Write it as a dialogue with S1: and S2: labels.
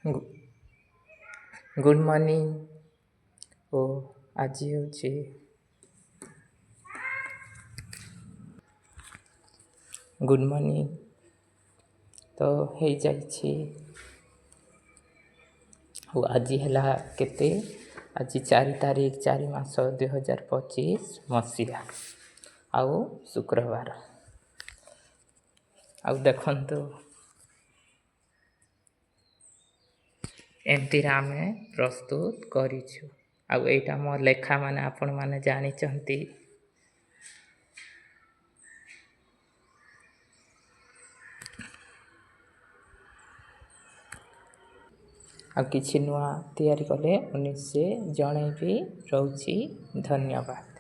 S1: Good morning. ओ आज हूँ good morning तो हो जाइए। आज है केते आज 4 तारीख 4 मास 2025 मसीहा आउ शुक्रवार। आउ देखंतु एमती आम प्रस्तुत करिछु। आउ एटा मो लेखा माने आपण माने जानी चंती। आ किछि नुआ तैयारी कले 19 जणे भी रहउछि। धन्यवाद।